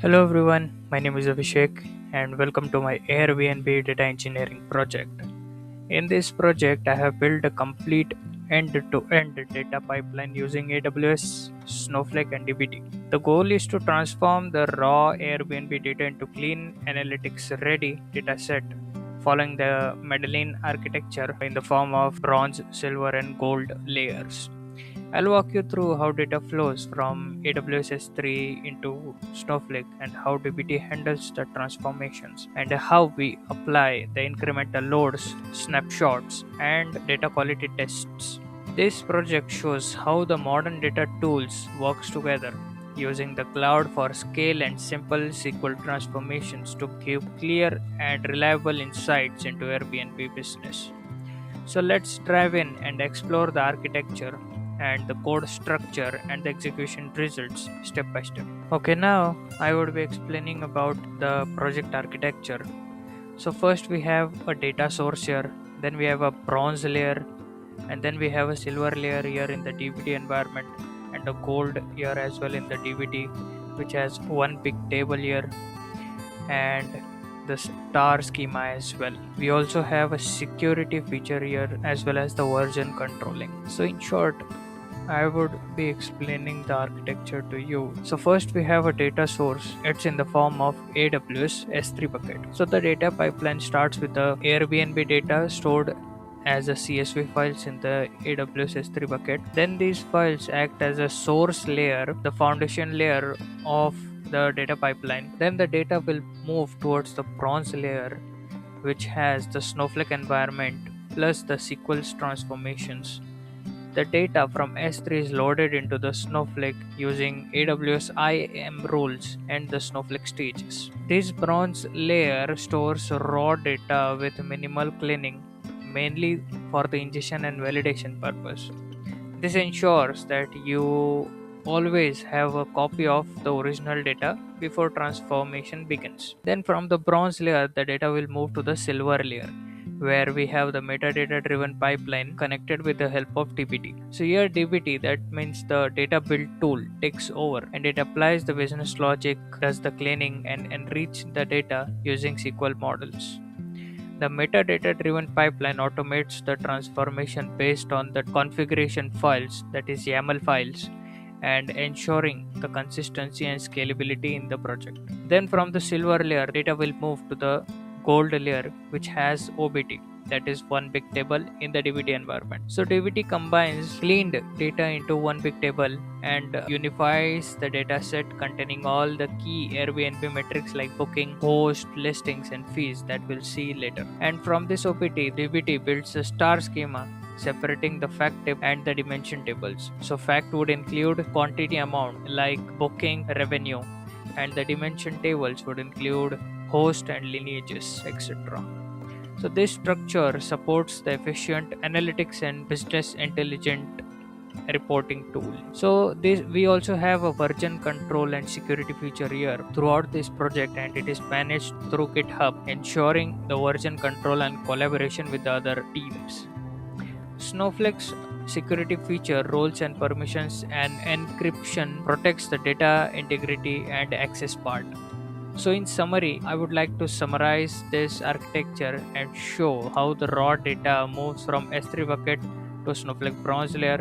Hello everyone, my name is Abhishek and welcome to my Airbnb Data Engineering Project. In this project, I have built a complete end-to-end data pipeline using AWS Snowflake and dbt. The goal is to transform the raw Airbnb data into clean analytics-ready dataset following the Medellin architecture in the form of bronze, silver, and gold layers. I'll walk you through how data flows from AWS S3 into Snowflake and how dbt handles the transformations and how we apply the incremental loads, snapshots, and data quality tests. This project shows how the modern data tools works together using the cloud for scale and simple SQL transformations to give clear and reliable insights into Airbnb business. So let's dive in and explore the architecture and the code structure and the execution results step by step. Okay, now I would be explaining about the project architecture. So first we have a data source here, then we have a bronze layer, and then we have a silver layer here in the dbt environment and a gold here as well in the dbt, which has one big table here and the star schema as well. We also have a security feature here as well as the version controlling. So in short, I would be explaining the architecture to you. So first we have a data source. It's in the form of AWS S3 bucket. So the data pipeline starts with the Airbnb data stored as a CSV files in the AWS S3 bucket. Then these files act as a source layer, the foundation layer of the data pipeline. Then the data will move towards the bronze layer, which has the Snowflake environment plus the SQL's transformations. The data from S3 is loaded into the Snowflake using AWS IAM rules and the Snowflake stages. This bronze layer stores raw data with minimal cleaning, mainly for the ingestion and validation purpose. This ensures that you always have a copy of the original data before transformation begins. Then from the bronze layer, the data will move to the silver layer where we have the metadata driven pipeline connected with the help of dbt. So here dbt, that means the data build tool, takes over and it applies the business logic, does the cleaning and enrich the data using SQL models. The metadata driven pipeline automates the transformation based on the configuration files, that is YAML files, and ensuring the consistency and scalability in the project. Then from the silver layer, data will move to the gold layer, which has OBT, that is one big table in the dbt environment. So dbt combines cleaned data into one big table and unifies the data set containing all the key Airbnb metrics like booking, host, listings, and fees that we'll see later. And from this OPT, dbt builds a star schema separating the fact table and the dimension tables. So fact would include quantity amount like booking, revenue, and the dimension tables would include host and lineages, etc. So this structure supports the efficient analytics and business intelligent reporting tool. So this we also have a version control and security feature here throughout this project, and it is managed through GitHub, ensuring the version control and collaboration with the other teams. Snowflake's security feature, roles and permissions and encryption protects the data integrity and access part. So, in summary, I would like to summarize this architecture and show how the raw data moves from S3 bucket to Snowflake bronze layer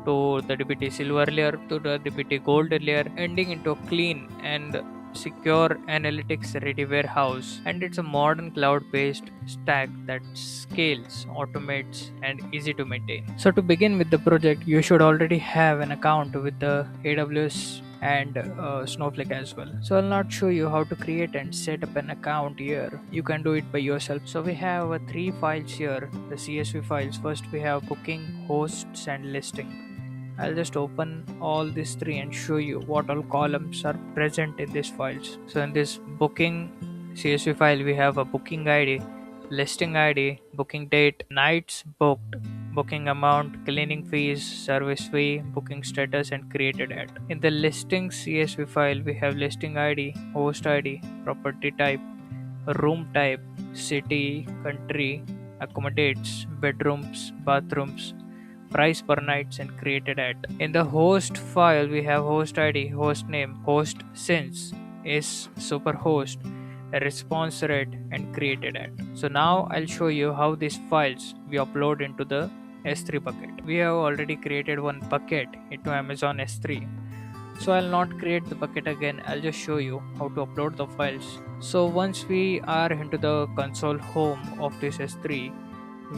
to the dbt silver layer to the dbt gold layer, ending into a clean and secure analytics ready warehouse. And it's a modern cloud based stack that scales, automates, and easy to maintain. So, to begin with the project, you should already have an account with the AWS and Snowflake as well. So I'll not show you how to create and set up an account here. You can do it by yourself. So we have three files here, the CSV files. First we have booking, hosts, and listing. I'll just open all these three and show you what all columns are present in these files. So in this booking CSV file, we have a booking ID, listing ID, booking date, nights booked, booking amount, cleaning fees, service fee, booking status, and created at. In the listing CSV file, we have listing ID, host ID, property type, room type, city, country, accommodates, bedrooms, bathrooms, price per nights, and created at. In the host file, we have host ID, host name, host since, is superhost, response rate, and created at. So now I'll show you how these files we upload into the S3 bucket. We have already created one bucket into Amazon S3. So I'll not create the bucket again, I'll just show you how to upload the files. So once we are into the console home of this S3,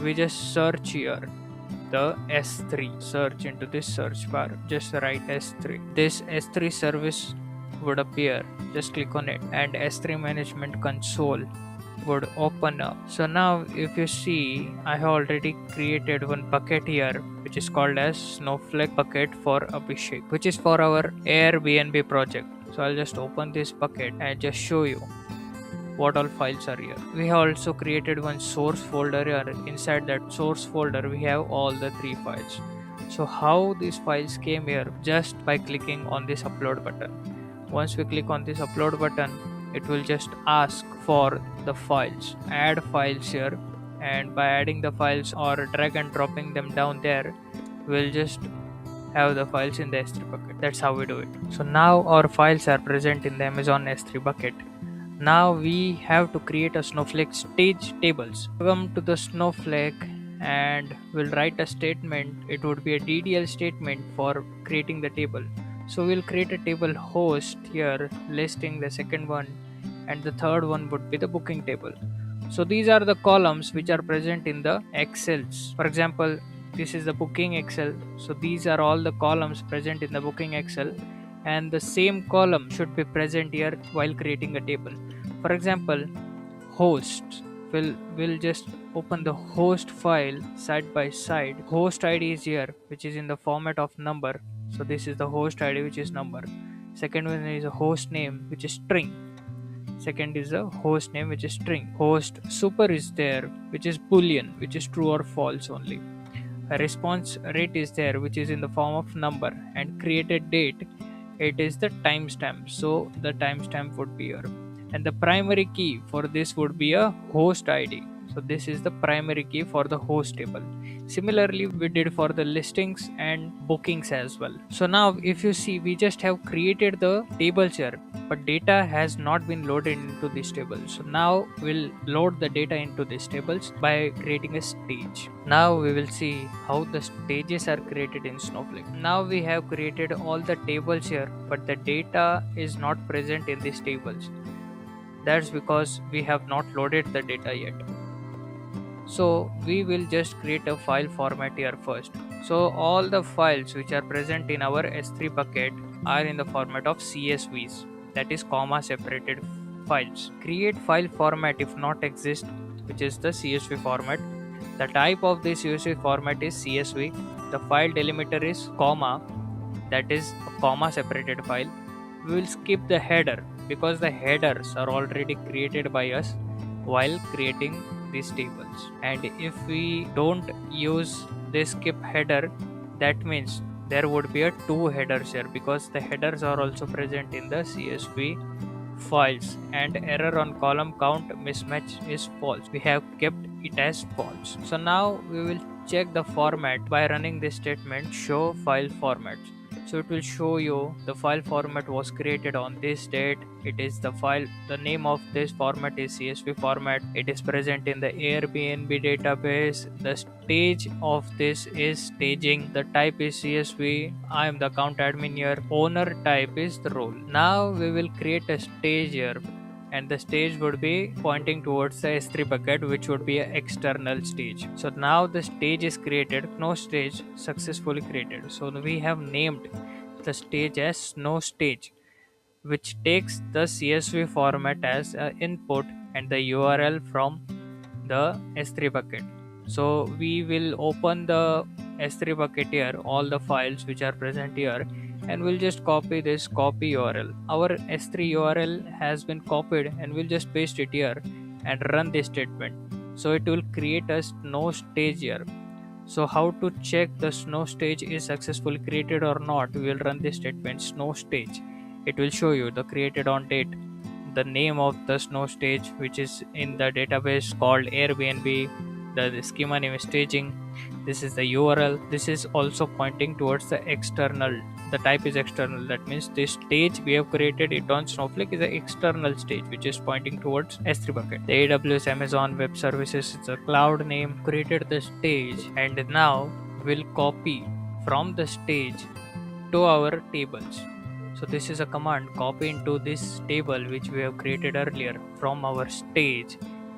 we just search here the S3. Search into this search bar, just write S3. This S3 service would appear. Just click on it and S3 management console would open up. So now if you see, I have already created one bucket here which is called as Snowflake bucket for Abhishek, which is for our Airbnb project. So I'll just open this bucket and just show you what all files are here. We have also created one source folder here. Inside that source folder we have all the 3 files. So how these files came here? Just by clicking on this upload button. Once we click on this upload button, it will just ask for the files. Add files here, and by adding the files or drag and dropping them down there, we'll just have the files in the S3 bucket. That's how we do it. So now our files are present in the Amazon S3 bucket. Now we have to create a Snowflake stage tables. Come to the Snowflake and we'll write a statement. It would be a DDL statement for creating the table. So we'll create a table host here, listing the second one, and the third one would be the booking table. So these are the columns which are present in the Excels. For example, this is the booking Excel. So these are all the columns present in the booking Excel, and the same column should be present here while creating a table. For example, hosts will just open the host file side by side. Host ID is here, which is in the format of number. So this is the host ID, which is number. Second one is a host name, which is string. Second is a host name, which is string. Host super is there, which is boolean, which is true or false only. A response rate is there, which is in the form of number, and created date, it is the timestamp. So the timestamp would be here, and the primary key for this would be a host ID. So this is the primary key for the host table. Similarly, we did for the listings and bookings as well. So now if you see, we just have created the tables here, but data has not been loaded into this table. So now we'll load the data into these tables by creating a stage. Now we will see how the stages are created in Snowflake. Now we have created all the tables here, but the data is not present in these tables. That's because we have not loaded the data yet. So we will just create a file format here first. So all the files which are present in our S3 bucket are in the format of CSVs, that is comma separated files. Create file format if not exist, which is the CSV format. The type of this CSV format is CSV. The file delimiter is comma, that is a comma separated file. We will skip the header because the headers are already created by us while creating these tables. And if we don't use this skip header, that means there would be a 2 headers here, because the headers are also present in the CSV files, and error on column count mismatch is false. We have kept it as false. So now we will check the format by running this statement show file formats. So it will show you the file format was created on this date. It is the file, the name of this format is CSV format. It is present in the Airbnb database. The stage of this is staging. The type is CSV. I am the account admin here. Owner type is the role. Now we will create a stage here, and the stage would be pointing towards the S3 bucket, which would be an external stage. So now the stage is created. No stage successfully created. So we have named the stage as Snow Stage, which takes the CSV format as an input and the URL from the S3 bucket. So we will open the S3 bucket here, all the files which are present here, and we'll just copy this copy URL. Our S3 URL has been copied, and we'll just paste it here and run this statement. So it will create a snow stage here. So how to check the snow stage is successfully created or not? We will run this statement snow stage. It will show you the created on date, the name of the snow stage, which is in the database called Airbnb. The schema name is staging. This is the URL. This is also pointing towards the external the type is external. That means this stage we have created it on Snowflake is an external stage which is pointing towards S3 bucket. The AWS Amazon Web Services is a cloud name, created the stage, and now we'll copy from the stage to our tables. So this is a command, copy into this table which we have created earlier from our stage,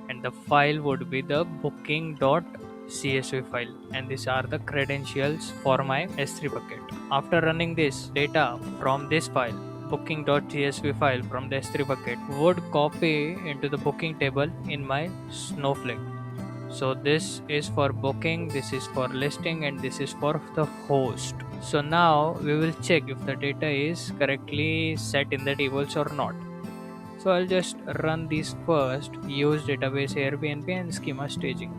and the file would be the booking.csv file, and these are the credentials for my S3 bucket. After running this data from this file, booking.csv file from the S3 bucket would copy into the booking table in my Snowflake. So this is for booking, this is for listing, and this is for the host. So now we will check if the data is correctly set in the tables or not. So I'll just run these first, use database Airbnb and schema staging.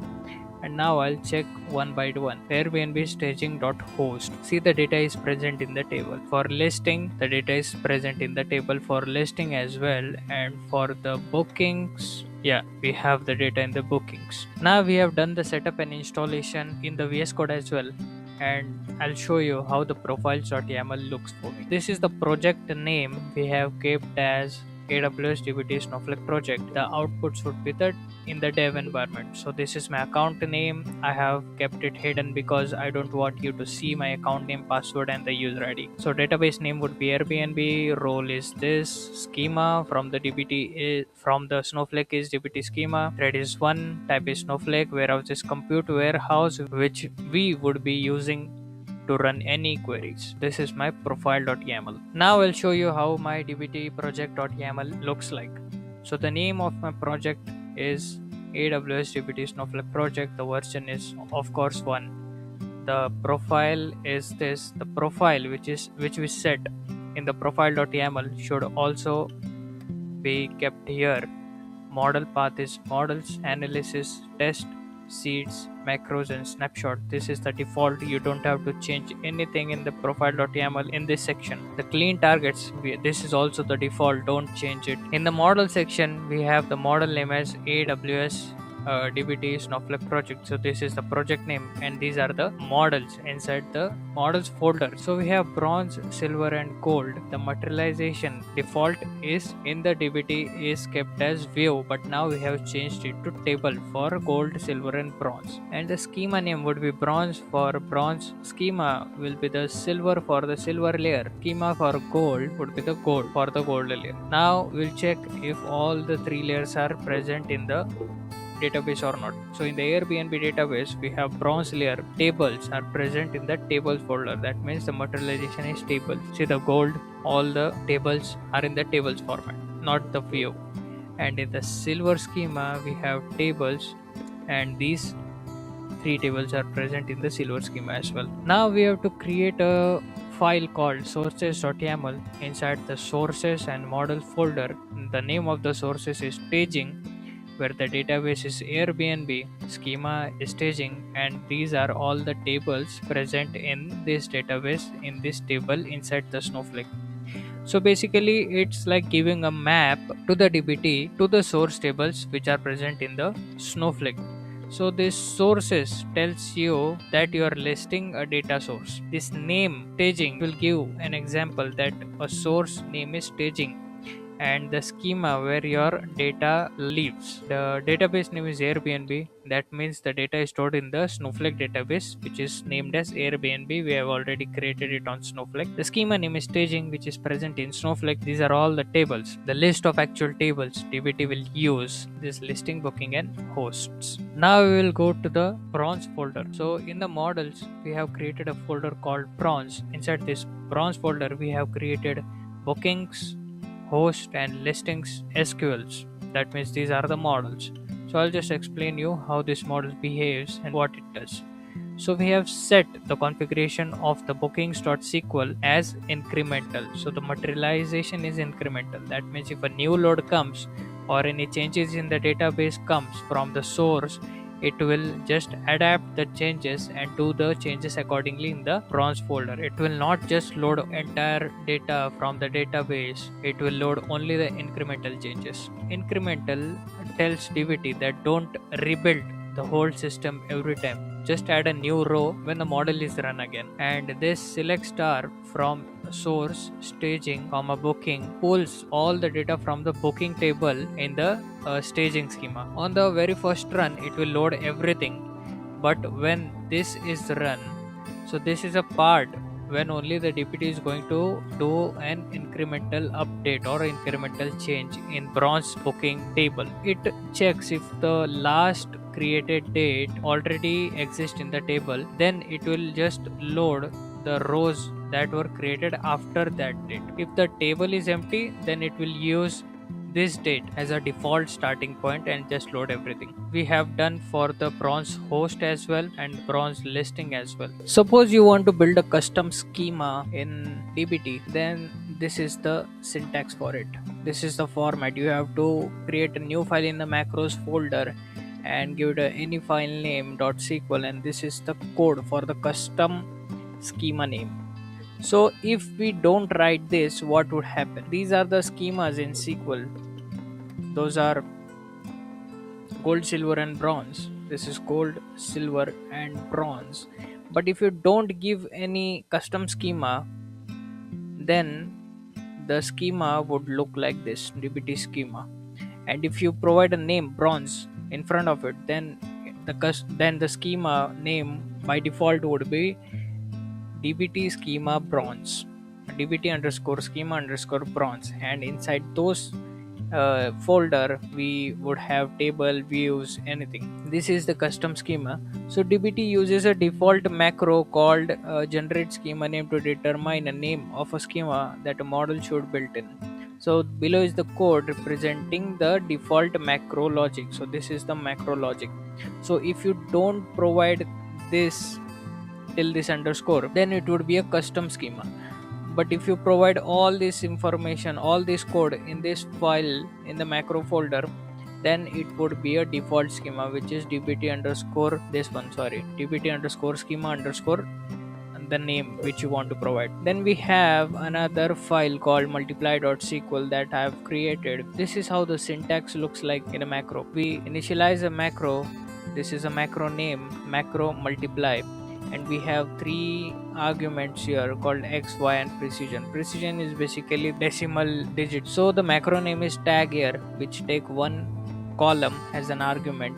And now I'll check one by one. Airbnb staging.host. See, the data is present in the table. For listing, the data is present in the table for listing as well. And for the bookings, yeah, we have the data in the bookings. Now we have done the setup and installation in the VS Code as well. And I'll show you how the profiles.yaml looks for me. This is the project name we have kept as AWS dbt Snowflake project. The outputs would be the in the dev environment. So this is my account name. I have kept it hidden because I don't want you to see my account name, password, and the user ID. So database name would be Airbnb. Role is this. Schema from the dbt is from the Snowflake is dbt schema. Thread is 1. Type is Snowflake. Warehouse is compute warehouse, which we would be using to run any queries. This is my profile.yaml. Now I'll show you how my dbt project.yaml looks like. So the name of my project is AWS dbt Snowflake project. The version is of course 1. The profile is this. The profile which we set in the profile.yaml should also be kept here. Model path is models, analysis, test, seeds, macros, and snapshot. This is the default. You don't have to change anything in the profile.yaml in this section. The clean targets, this is also the default. Don't change it. In the model section, we have the model name as AWS dbt Snowflake project. So this is the project name, and these are the models inside the models folder. So we have bronze, silver, and gold. The materialization default is in the dbt is kept as view, but now we have changed it to table for gold, silver, and bronze. And the schema name would be bronze for bronze. Schema will be the silver for the silver layer. Schema for gold would be the gold for the gold layer. Now we'll check if all the 3 layers are present in the database or not. So in the Airbnb database, we have bronze layer. Tables are present in the tables folder. That means the materialization is table. See the gold, all the tables are in the tables format, not the view. And in the silver schema, we have tables, and these 3 tables are present in the silver schema as well. Now we have to create a file called sources.yaml inside the sources and model folder. The name of the sources is staging, where the database is Airbnb, schema is staging, and these are all the tables present in this database in this table inside the Snowflake. So basically it's like giving a map to the dbt to the source tables which are present in the Snowflake. So this sources tells you that you are listing a data source. This name staging will give an example that a source name is staging, and the schema where your data lives. The database name is Airbnb. That means the data is stored in the Snowflake database, which is named as Airbnb. We have already created it on Snowflake. The schema name is staging, which is present in Snowflake. These are all the tables. The list of actual tables dbt will use this listing, booking, and hosts. Now we will go to the bronze folder. So in the models, we have created a folder called bronze. Inside this bronze folder, we have created bookings, host, and listings SQLs. That means these are the models. So I'll just explain you how this model behaves and what it does. So we have set the configuration of the bookings.sql as incremental. So the materialization is incremental. That means if a new load comes or any changes in the database comes from the source, it will just adapt the changes and do the changes accordingly in the bronze folder. It will not just load entire data from the database. It will load only the incremental changes. Incremental tells dbt that don't rebuild the whole system every time. Just add a new row when the model is run again. And this select star from source, staging, comma booking, pulls all the data from the booking table in the staging schema. On the very first run, it will load everything. But when this is run, so this is a part when only the DPT is going to do an incremental update or incremental change in bronze booking table. It checks if the last created date already exists in the table, then it will just load the rows that were created after that date. If the table is empty, then it will use this date as a default starting point and just load everything. We have done for the bronze host as well and bronze listing as well. Suppose you want to build a custom schema in dbt, then this is the syntax for it. This is the format. You have to create a new file in the macros folder and give it any file name .sql, and this is the code for the custom schema name. So if we don't write this, what would happen? These are the schemas in SQL. Those are gold, silver and bronze. This is gold, silver and bronze. But if you don't give any custom schema, then the schema would look like this, dbt schema. And if you provide a name bronze in front of it, then the schema name by default would be dbt schema bronze, dbt underscore schema underscore bronze, and inside those folder we would have table, views, anything. This is the custom schema. So dbt uses a default macro called generate schema name to determine a name of a schema that a model should build in. So below is the code representing the default macro logic. So this is the macro logic. So if you don't provide this till this underscore, then it would be a custom schema. But if you provide all this information, all this code in this file in the macro folder, then it would be a default schema, which is dbt underscore dbt underscore schema underscore the name which you want to provide. Then we have another file called multiply.sql that I have created. This is how the syntax looks like in a macro. We initialize a macro. This is a macro name, macro multiply, and we have three arguments here called x, y and precision is basically decimal digit. So the macro name is tag here, which take one column as an argument,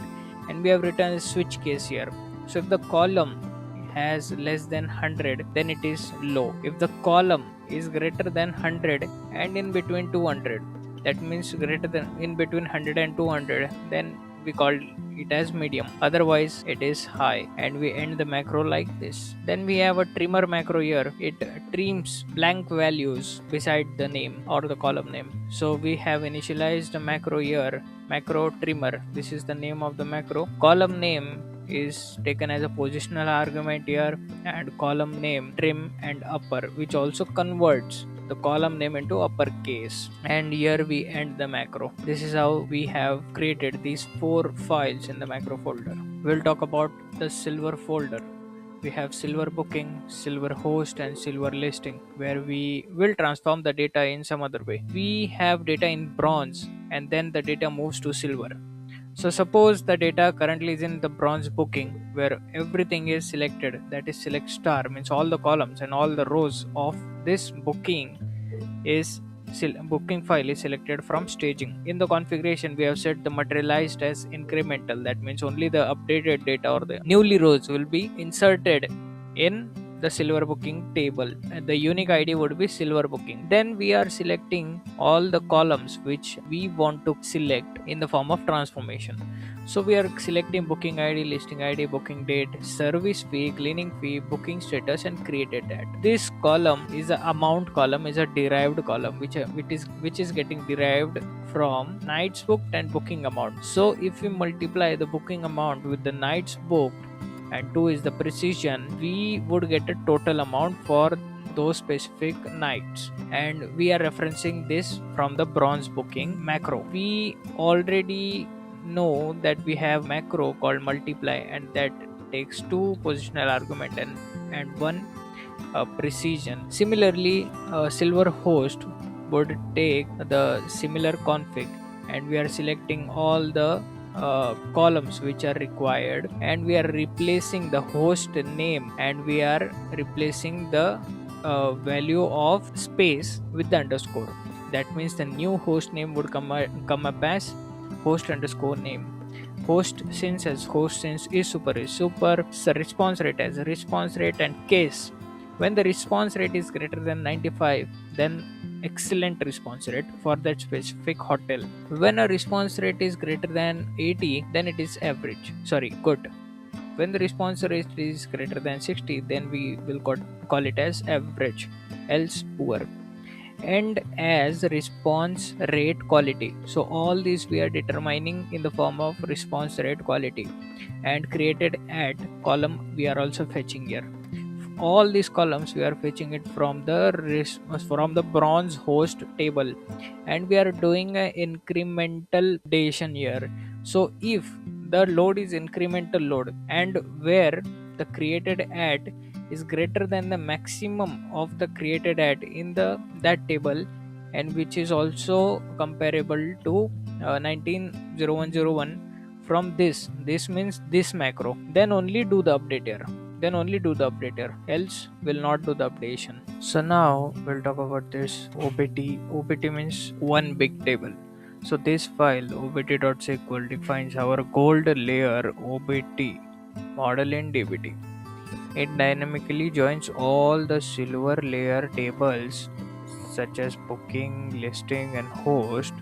and we have written a switch case here. So if the column has less than 100, then it is low. If the column is greater than 100 and in between 200, that means greater than in between 100 and 200, then we call it as medium, otherwise it is high, and we end the macro like this. Then we have a trimmer macro here. It trims blank values beside the name or the column name. So we have initialized a macro here, macro trimmer. This is the name of the macro. Column name is taken as a positional argument here, and column name trim and upper, which also converts the column name into uppercase, and here we end the macro. This is how we have created these 4 files in the macro folder. We'll talk about the silver folder. We have silver booking, silver host and silver listing, where we will transform the data in some other way. We have data in bronze and then the data moves to silver. So suppose the data currently is in the bronze booking, where everything is selected, that is select star, means all the columns and all the rows of this booking file is selected from staging. In the configuration we have set the materialized as incremental, that means only the updated data or the newly rows will be inserted in the silver booking table, and the unique ID would be silver booking. Then we are selecting all the columns which we want to select in the form of transformation. So we are selecting booking ID, listing ID, booking date, service fee, cleaning fee, booking status and created date. This column is a amount column, is a derived column which is getting derived from nights booked and booking amount. So if we multiply the booking amount with the nights booked and 2 is the precision, we would get a total amount for those specific nights, and we are referencing this from the bronze booking macro. We already know that we have macro called multiply, and that takes 2 positional argument and 1 precision. Similarly, silver host would take the similar config, and we are selecting all the columns which are required, and we are replacing the host name and we are replacing the value of space with the underscore. That means the new host name would come up as host underscore name. Host since as host since is super, so response rate as response rate, and case when the response rate is greater than 95, then excellent response rate for that specific hotel. When a response rate is greater than 80, then it is average, sorry, good. When the response rate is greater than 60, then we will call it as average, else poor. And as response rate quality, so all these we are determining in the form of response rate quality. And created at column we are also fetching here. All these columns we are fetching it from the bronze host table, and we are doing an incremental updation here. So if the load is incremental load, and where the created ad is greater than the maximum of the created ad in the that table, and which is also comparable to 190101 from this means this macro, then only do the update here. Else will not do the updation. So now we'll talk about this obt means one big table. So this file obt.sql defines our gold layer obt model in dbt. It dynamically joins all the silver layer tables such as booking, listing, and host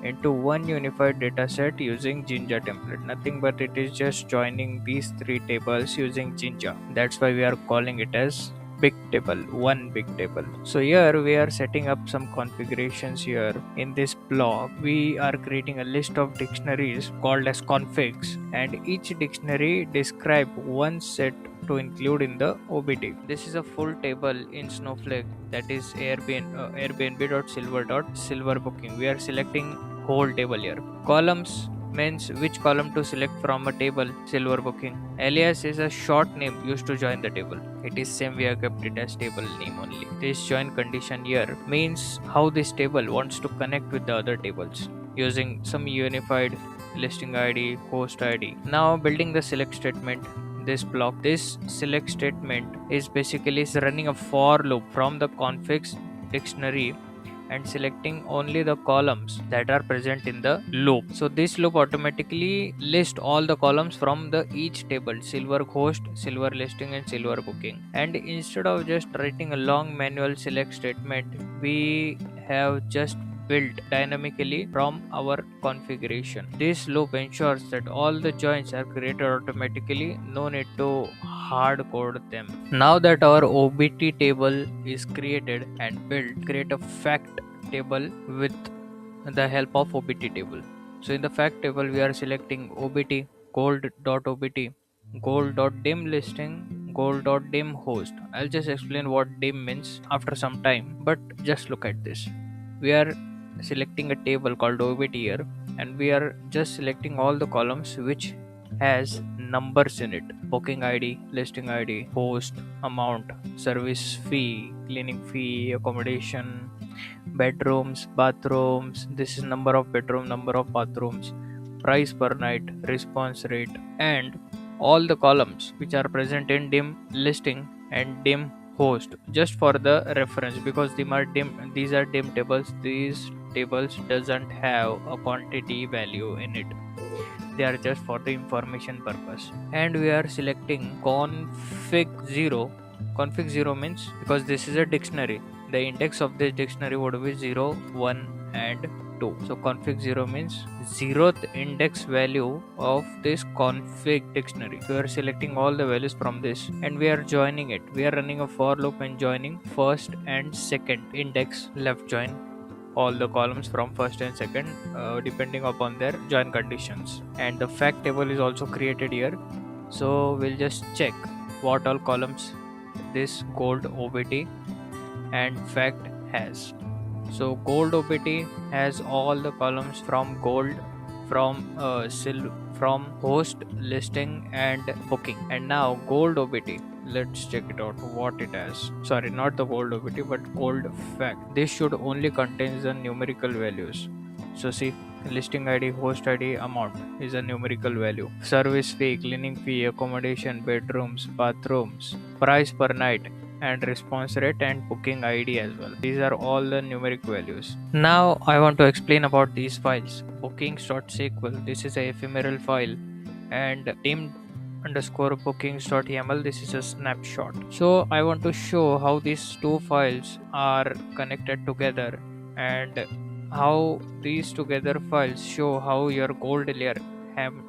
into one unified dataset using Jinja template. Nothing but it is just joining these three tables using Jinja. That's why we are calling it as big table, one big table. So here we are setting up some configurations here. In this block we are creating a list of dictionaries called as configs, and each dictionary describe one set to include in the OBD. This is a full table in Snowflake, that is Airbnb.silver booking. We are selecting whole table here. Columns means which column to select from a table, silver booking. Alias is a short name used to join the table. It is same, we have kept it as table name only. This join condition here means how this table wants to connect with the other tables using some unified listing ID, host ID. Now building the select statement. This select statement is basically running a for loop from the configs dictionary and selecting only the columns that are present in the loop. So this loop automatically lists all the columns from the each table, silver host, silver listing, and silver booking. And instead of just writing a long manual select statement, we have just built dynamically from our configuration. This loop ensures that all the joins are created automatically, no need to hard code them. Now that our OBT table is created and built, create a fact table with the help of OBT table. So in the fact table we are selecting OBT gold.obt, gold.dim listing, gold.dim host. I'll just explain what dim means after some time, but just look at this. We are selecting a table called OBT here, and we are just selecting all the columns which has numbers in it: booking ID, listing ID, host, amount, service fee, cleaning fee, accommodation, bedrooms, bathrooms. This is number of bedroom, number of bathrooms, price per night, response rate, and all the columns which are present in dim listing and dim host, just for the reference, because these are dim tables. These tables doesn't have a quantity value in it, they are just for the information purpose. And we are selecting config 0 means, because this is a dictionary, the index of this dictionary would be 0, 1, and 2. So config 0 means 0th index value of this config dictionary. We are selecting all the values from this, and we are joining it. We are running a for loop and joining first and second index left join all the columns from first and second, depending upon their join conditions. And the fact table is also created here, so we'll just check what all columns this gold obt and fact has. So gold obt has all the columns from gold, from host, listing, and booking. And now gold obt, let's check it out what it has. Sorry, not the gold obt but gold fact. This should only contains the numerical values. So see, listing ID, host ID, amount is a numerical value, service fee, cleaning fee, accommodation, bedrooms, bathrooms, price per night, and response rate and booking ID as well. These are all the numeric values. Now I want to explain about these files. Bookings.sql, this is a ephemeral file, and dim underscore bookings.yaml, this is a snapshot. So I want to show how these two files are connected together, and how these together files show how your gold layer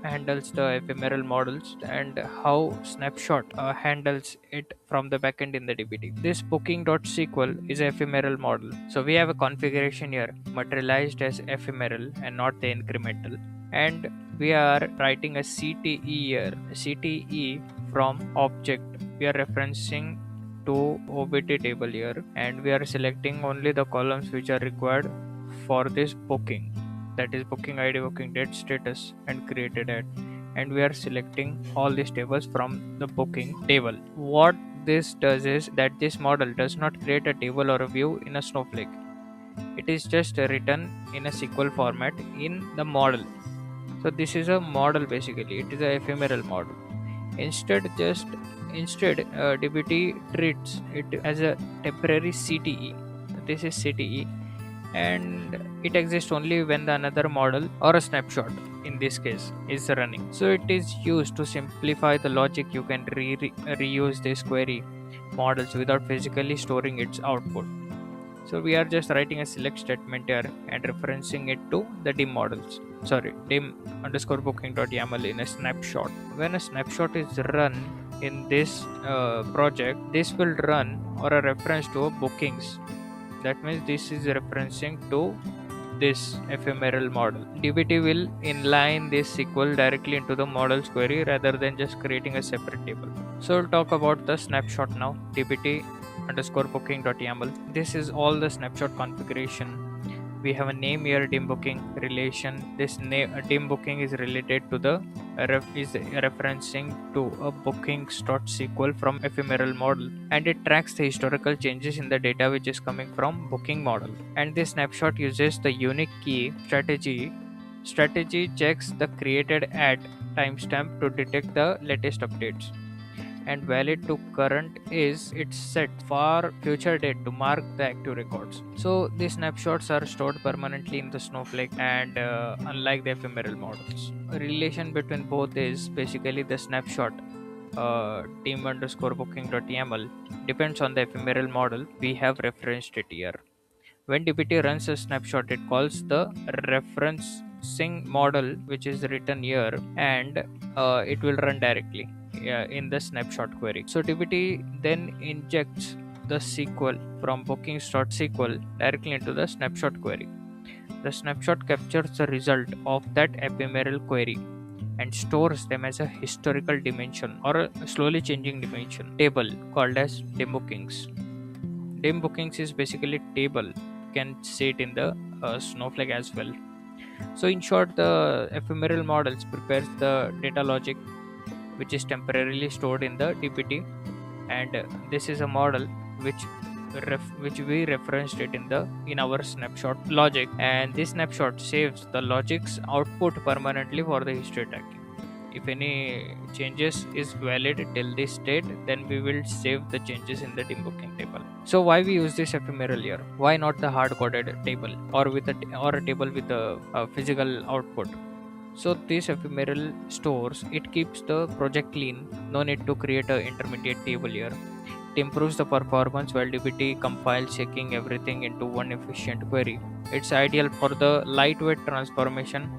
handles the ephemeral models, and how snapshot handles it from the backend in the dbt. This booking.sql is a ephemeral model, so we have a configuration here materialized as ephemeral and not the incremental, and we are writing a CTE here. CTE from object, we are referencing to OBT table here, and we are selecting only the columns which are required for this booking, that is booking ID, booking date, status, and created at, and we are selecting all these tables from the booking table. What this does is that this model does not create a table or a view in a Snowflake. It is just written in a SQL format in the model. So this is a model basically. It is a ephemeral model. Instead, dbt treats it as a temporary CTE. This is CTE, and it exists only when the another model or a snapshot in this case is running. So it is used to simplify the logic. You can reuse this query models without physically storing its output. So we are just writing a select statement here and referencing it to the dim models. Sorry, dim underscore booking.yaml in a snapshot. When a snapshot is run in this project, this will run or a reference to a bookings. That means this is referencing to this ephemeral model. dbt will inline this SQL directly into the model's query rather than just creating a separate table. So we'll talk about the snapshot now. dbt underscore booking.yaml. This is all the snapshot configuration. We have a name here, dim booking relation. This name dim booking is related to the is referencing to a bookings.sql from ephemeral model, and it tracks the historical changes in the data which is coming from booking model. And this snapshot uses the unique key strategy checks the created at timestamp to detect the latest updates, and valid to current is it's set for future date to mark the active records. So these snapshots are stored permanently in the Snowflake, and unlike the ephemeral models, a relation between both is basically the snapshot team underscore booking.yaml depends on the ephemeral model. We have referenced it here. When dbt runs a snapshot, it calls the referencing model, which is written here, and it will run directly in the snapshot query. So dbt then injects the SQL from bookings.sql directly into the snapshot query. The snapshot captures the result of that ephemeral query and stores them as a historical dimension or a slowly changing dimension table called as dim bookings. Dim bookings is basically table, can see it in the Snowflake as well. So in short, the ephemeral models prepares the data logic which is temporarily stored in the dbt, and this is a model which which we referenced it in our snapshot logic, and this snapshot saves the logic's output permanently for the history tracking. If any changes is valid till this state, then we will save the changes in the dim booking table. So why we use this ephemeral here? Why not the hard coded table or with a table with a physical output? So this ephemeral stores, it keeps the project clean. No need to create a intermediate table here. It improves the performance while dbt compiles, checking everything into one efficient query. It's ideal for the lightweight transformation,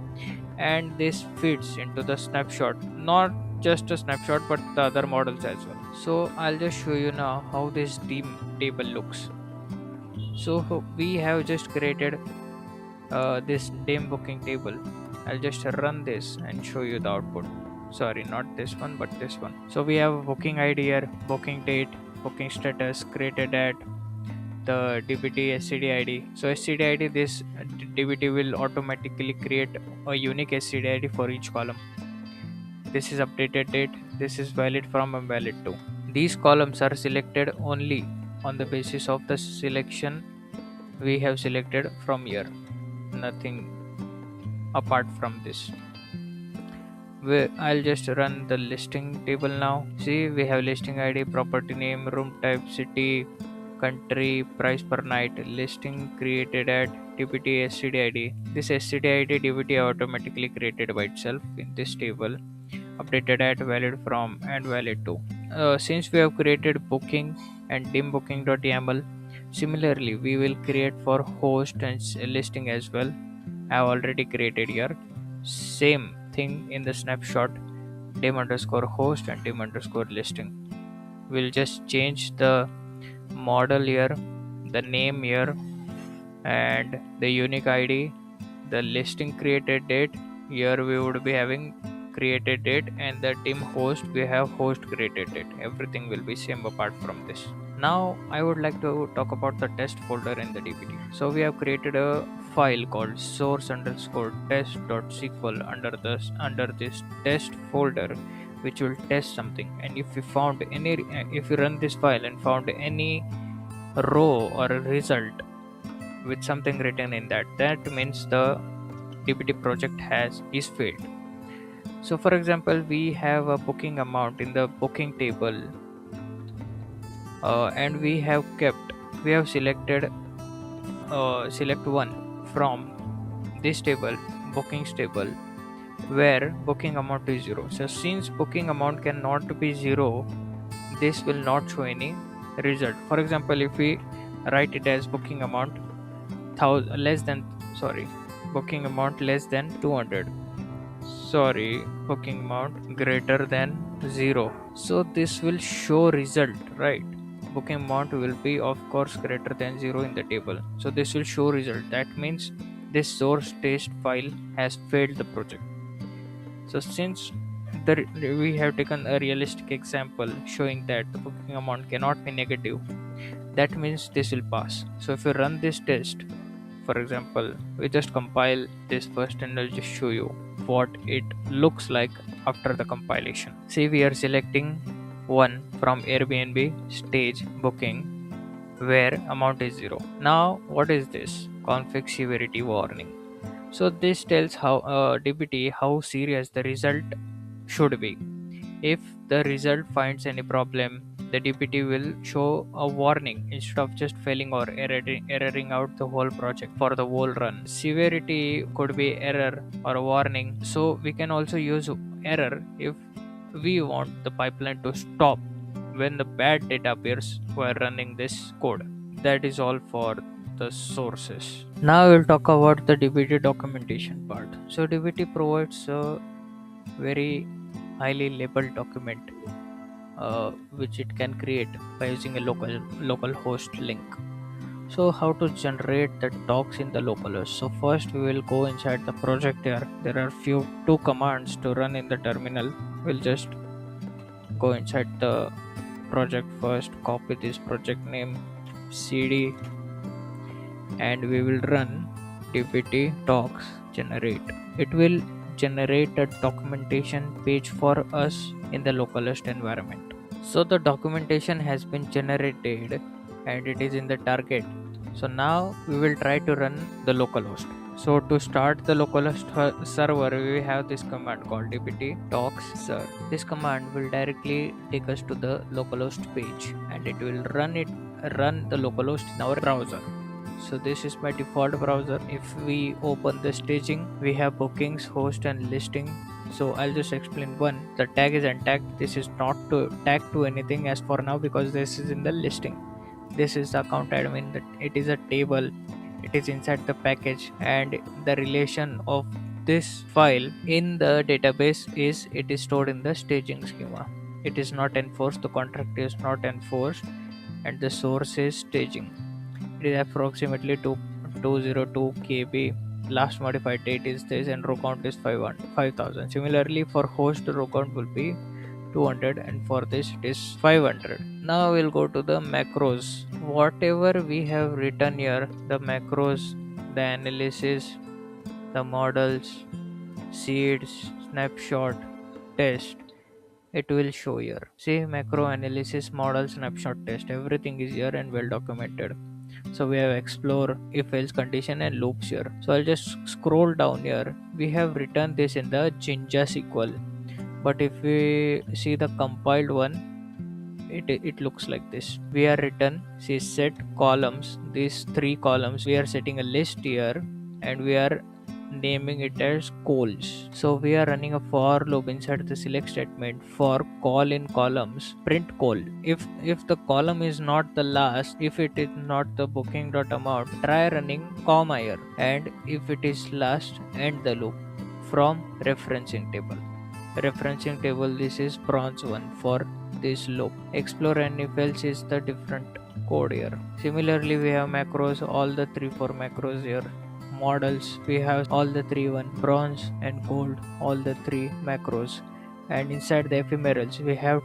and this fits into the snapshot, not just a snapshot but the other models as well. So I'll just show you now how this dim table looks. So we have just created this dim booking table. I'll just run this and show you the output. Sorry, not this one but this one. So we have booking ID here, booking date, booking status, created at the dbt SCD ID. So SCD ID, this dbt will automatically create a unique SCD ID for each column. This is updated date, this is valid from and valid to. These columns are selected only on the basis of the selection we have selected from here, nothing apart from this. I'll just run the listing table now. See, we have listing ID, property name, room type, city, country, price per night. Listing created at dbt std id. This std id dbt automatically created by itself in this table, updated at valid from and valid to. Since we have created booking and dim booking.yaml, similarly we will create for host and listing as well. I have already created here. Same thing in the snapshot, dim underscore host and dim underscore listing. We'll just change the model here, the name here, and the unique ID, the listing created date. Here we would be having created date, and the dim host we have host created date. Everything will be same apart from this. Now I would like to talk about the test folder in the dbt. So we have created a file called source underscore test.sql under this test folder, which will test something. And if you run this file and found any row or a result with something written in that means the dbt project has is failed. So for example, we have a booking amount in the booking table, and we have selected select one from this table, bookings table, where booking amount is 0. So since booking amount cannot be 0, this will not show any result. For example, if we write it as booking amount less than, sorry, booking amount less than 200, sorry, booking amount greater than 0, so this will show result, right? Booking amount will be of course greater than 0 in the table, so this will show result. That means this source test file has failed the project. So since we have taken a realistic example showing that the booking amount cannot be negative, that means this will pass. So if you run this test, for example, we just compile this first and I'll just show you what it looks like after the compilation. See, we are selecting one from Airbnb stage booking where amount is 0. Now what is this? Config severity warning. So this tells how dbt how serious the result should be. If the result finds any problem, the dbt will show a warning instead of just failing or erroring out the whole project for the whole run. Severity could be error or a warning. So we can also use error if we want the pipeline to stop when the bad data appears while running this code. That is all for the sources. Now we'll talk about the dbt documentation part. So dbt provides a very highly labeled document, which it can create by using a local host link. So how to generate the docs in the localhost? So first we will go inside the project here. There are two commands to run in the terminal. We'll just go inside the project first, copy this project name, cd, and we will run dbt docs generate. It will generate a documentation page for us in the localhost environment. So the documentation has been generated and it is in the target. So now we will try to run the localhost. So to start the localhost server, we have this command called dbt docs ser. This command will directly take us to the localhost page and it will run the localhost in our browser. So this is my default browser. If we open the staging, we have bookings, host and listing. So I'll just explain one. The tag is untagged. This is not to tag to anything as for now because this is in the listing. This is the account admin. That it is a table. It is inside the package, and the relation of this file in the database is it is stored in the staging schema. It is not enforced. The contract is not enforced, and the source is staging. It is approximately 202 KB. Last modified date is this, and row count is 5,000. Similarly, for host, row count will be 200, and for this it is 500. Now we'll go to the macros. Whatever we have written here, the macros, the analysis, the models, seeds, snapshot, test, it will show here. See, macro analysis, model, snapshot, test, everything is here and well documented. So we have explore, if else condition and loops here. So I'll just scroll down here. We have written this in the Jinja SQL. But if we see the compiled one, it looks like this. We are written, see, set columns, these three columns, we are setting a list here, and we are naming it as calls. So we are running a for loop inside the select statement for call in columns, print call. If the column is not the last, if it is not the booking dot amount, try running comma here, and if it is last, end the loop from referencing table. Referencing table, this is bronze one for this loop. Explore and if else is the different code here. Similarly, we have macros, all the three four macros here. Models, we have all the three, one bronze and gold, all the three macros. And inside the ephemerals, we have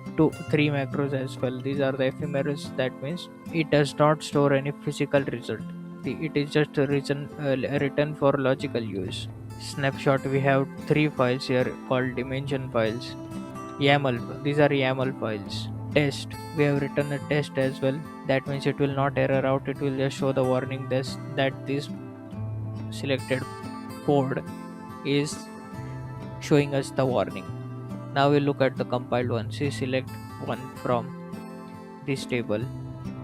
three macros as well. These are the ephemerals. That means it does not store any physical result. It is just written for logical use. Snapshot, we have three files here called dimension files. YAML, these are YAML files. Test, we have written a test as well. That means it will not error out, it will just show the warning that this selected code is showing us the warning. Now we look at the compiled one. See, select one from this table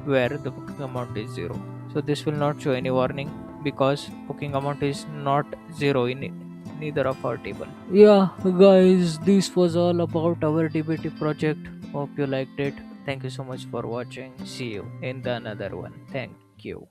where the booking amount is 0. So this will not show any warning because booking amount is not 0 in neither of our table. Yeah, guys, this was all about our dbt project. Hope you liked it. Thank you so much for watching. See you in the another one. Thank you.